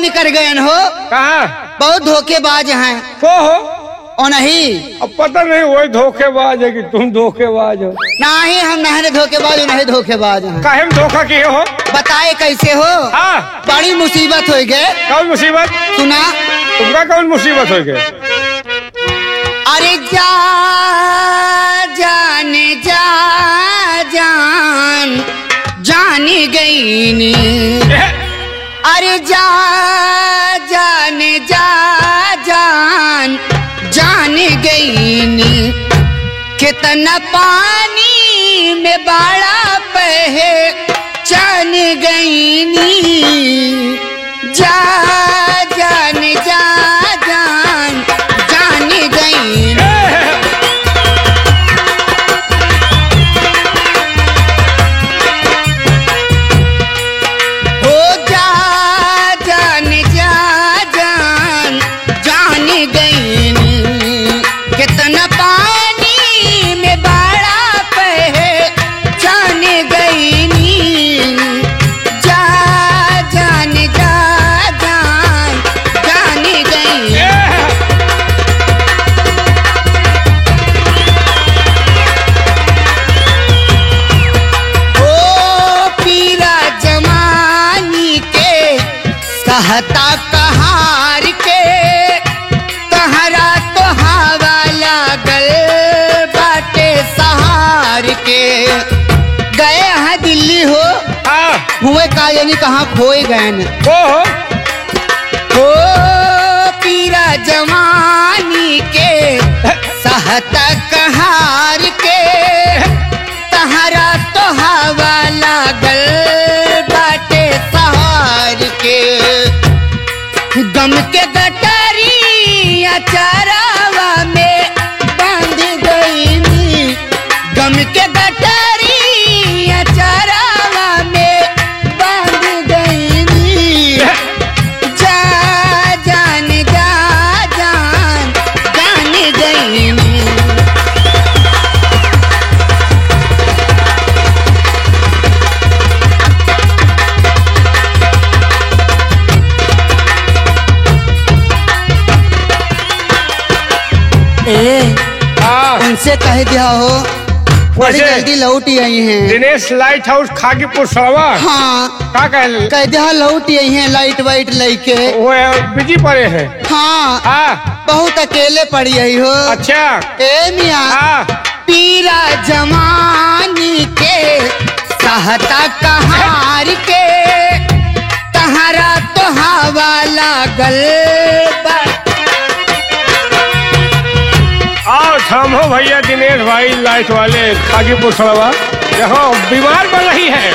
निकल गए हो। कहाँ? बहुत धोखेबाज हैं। को हो? ओ नहीं, अब पता नहीं वही धोखेबाज है कि तुम धोखेबाज हो। नहीं हम नहीं धोखेबाज, नहीं धोखेबाज हैं। काहे में धोखा किए हो? बताए कैसे हो? हाँ। बड़ी मुसीबत हो गए। कौन मुसीबत? सुना तुमका कौन मुसीबत हो गए? अरे जा जान जा जान जान गई नी। अरे जा जान जा जान जान गई नी। कितना पानी में बाड़ा पहचान गई नी। जा जान जा जान जान गई नी। हो जा जान जा जान जान गई नी। कितना पानी में बाड़ा पहचान गई नी। जा जान जा जान जान गई नी। ओ पीरा जमानी के कहता कहार के। कहरा तो हवा लागल बाटे सहार के। गए हैं दिल्ली हो, हाँ। हुए का यानी कहाँ खोए गए न। को हो? ओ पीरा जमानी के सहता कहार के। तहरा तो हवा लागल बाटे सहार के। गम के गटारी अचारावा में बांध गई नी। गम के गटारी अचारावा में बांध गई नी। जा जान जा जान जान गई नी। ए हाँ। उनसे कह दिया हो बड़ी वैसे- जल्दी लौट आई हैं। दिनेश लाइट हाउस खागीपुर सड़वा। हाँ का कहल? कह दिया लौट आई हैं लाइट वाइट लेके। वो बिजी पड़े हैं। हाँ हाँ। बहुत अकेले पड़ी आई हो। अच्छा। ए मियाँ हाँ। पीरा जमानी के सहता कहार के। तहरा तो हवा लागल बा। आओ थामो भैया दिनेश भाई लाइट वाले खागीपुर सड़वा। देखो बीमार बन रही है।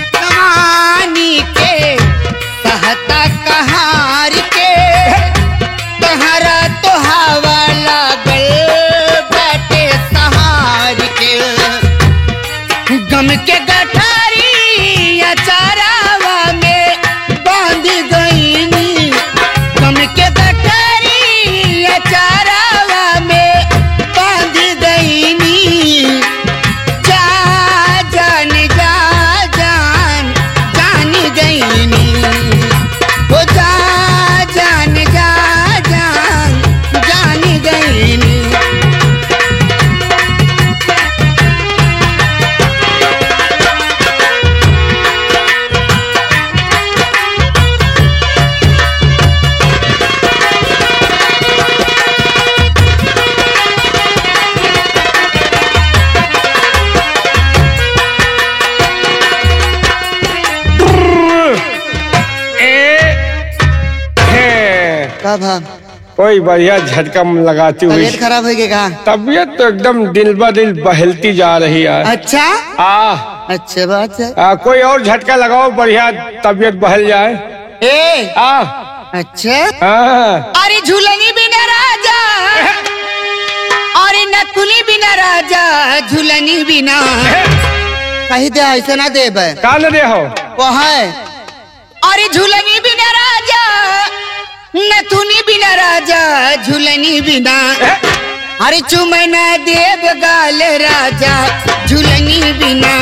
जवानी के सहता कहार के। तहरा तो हवा लागल बाटे सहार के। गम के गठारी अचारावा में बांध गई नी। गम के गठारी अचारावा में बांध गई नी। जा जान जा जान जान गई नी। हो जा जान जा जान जान गई नी। का भाव कोई बढ़िया झटका लगाती हुई। तबीयत खराब हो गई। तबीयत तो एकदम दिल ब दिल बहलती जा रही है। अच्छा अच्छा बात है। कोई और झटका लगाओ बढ़िया तबीयत बहल जाए। ए अच्छा हाँ। अरे झूलनी बिना राजा। अरे नकुली बिना राजा झूलनी बिना। कही दे ऐसा ना दे का न दे हो वो है। अरे झूलनी बिना राजा नथुनी बिना राजा झूलनी बिना। अरे चुमना देव गाल राजा झुलनी बिना